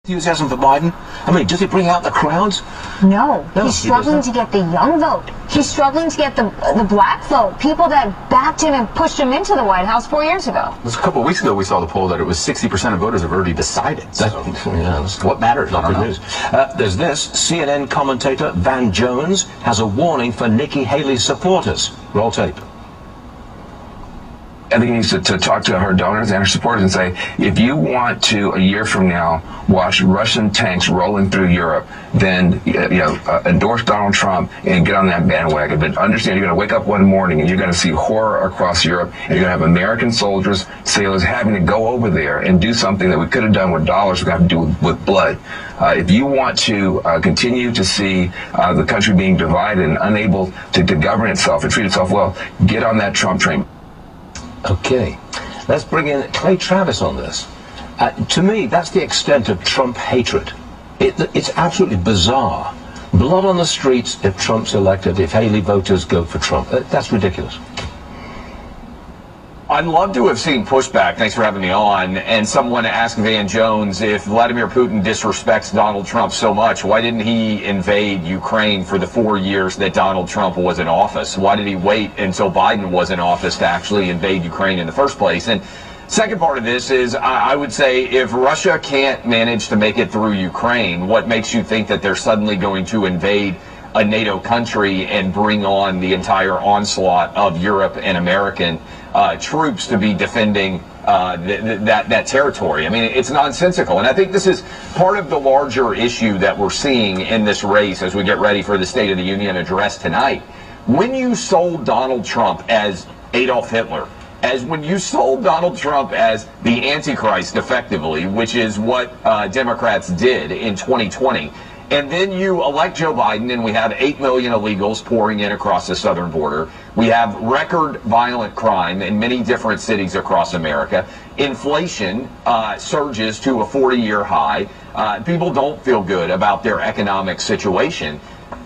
Enthusiasm for Biden? I mean, does he bring out the crowds? No, he's struggling to get the young vote. He's struggling to get the black vote, people that backed him and pushed him into the White House 4 years ago. It was a couple of weeks ago we saw the poll that it was 60% of voters have already decided. So that's what matters, not good news. There's this. CNN commentator Van Jones has a warning for Nikki Haley's supporters. Roll tape. I think he needs to talk to her donors and her supporters and say, if you want to, a year from now, watch Russian tanks rolling through Europe, then endorse Donald Trump and get on that bandwagon. But understand, you're going to wake up one morning and you're going to see horror across Europe, and you're going to have American soldiers, sailors having to go over there and do something that we could have done with dollars, we're going to have to do with blood. If you want to continue to see the country being divided and unable to govern itself and treat itself well, get on that Trump train. Okay, let's bring in Clay Travis on this. To me, that's the extent of Trump hatred. It's absolutely bizarre. Blood on the streets if Trump's elected, if Haley voters go for Trump. That's ridiculous. I'd love to have seen pushback, thanks for having me on, and someone asked Van Jones, if Vladimir Putin disrespects Donald Trump so much, why didn't he invade Ukraine for the 4 years that Donald Trump was in office? Why did he wait until Biden was in office to actually invade Ukraine in the first place? And second part of this is, I would say, if Russia can't manage to make it through Ukraine, what makes you think that they're suddenly going to invade a NATO country and bring on the entire onslaught of Europe and American troops to be defending that territory? I mean, it's nonsensical. And I think this is part of the larger issue that we're seeing in this race as we get ready for the State of the Union address tonight. When you sold Donald Trump as Adolf Hitler, when you sold Donald Trump as the Antichrist, effectively, which is what Democrats did in 2020, and then you elect Joe Biden, and we have 8 million illegals pouring in across the southern border. We have record violent crime in many different cities across America. Inflation surges to a 40-year high. People don't feel good about their economic situation.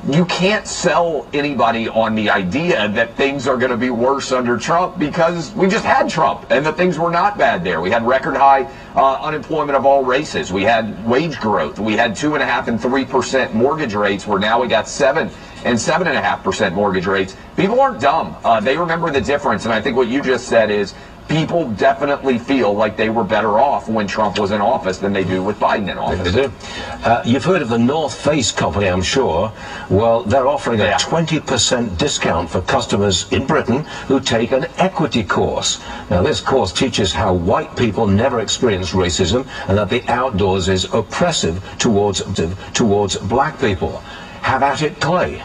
You can't sell anybody on the idea that things are going to be worse under Trump, because we just had Trump and that things were not bad there. We had record high unemployment of all races. We had wage growth. We had 2.5% and 3% mortgage rates, where now we got 7% and 7.5% mortgage rates. People aren't dumb. They remember the difference. And I think what you just said is, people definitely feel like they were better off when Trump was in office than they do with Biden in office. They do. You've heard of the North Face company, I'm sure. Well, they're offering a 20% discount for customers in Britain who take an equity course. Now, this course teaches how white people never experience racism and that the outdoors is oppressive towards black people. Have at it, Clay.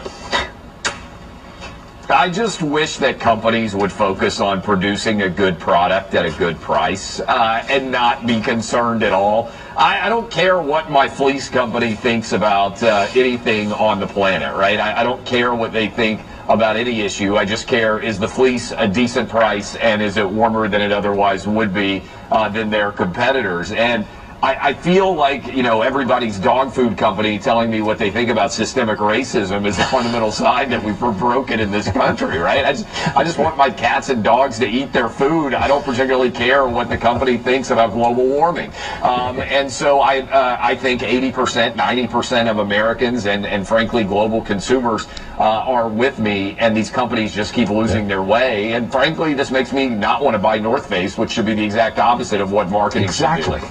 I just wish that companies would focus on producing a good product at a good price and not be concerned at all. I don't care what my fleece company thinks about anything on the planet, right? I don't care what they think about any issue. I just care, is the fleece a decent price, and is it warmer than it otherwise would be than their competitors? And I feel like, everybody's dog food company telling me what they think about systemic racism is a fundamental sign that we've broken in this country, right? I just want my cats and dogs to eat their food. I don't particularly care what the company thinks about global warming. And so I think 80%, 90% of Americans and frankly global consumers are with me, and these companies just keep losing their way. And frankly, this makes me not want to buy North Face, which should be the exact opposite of what marketing should do. Exactly.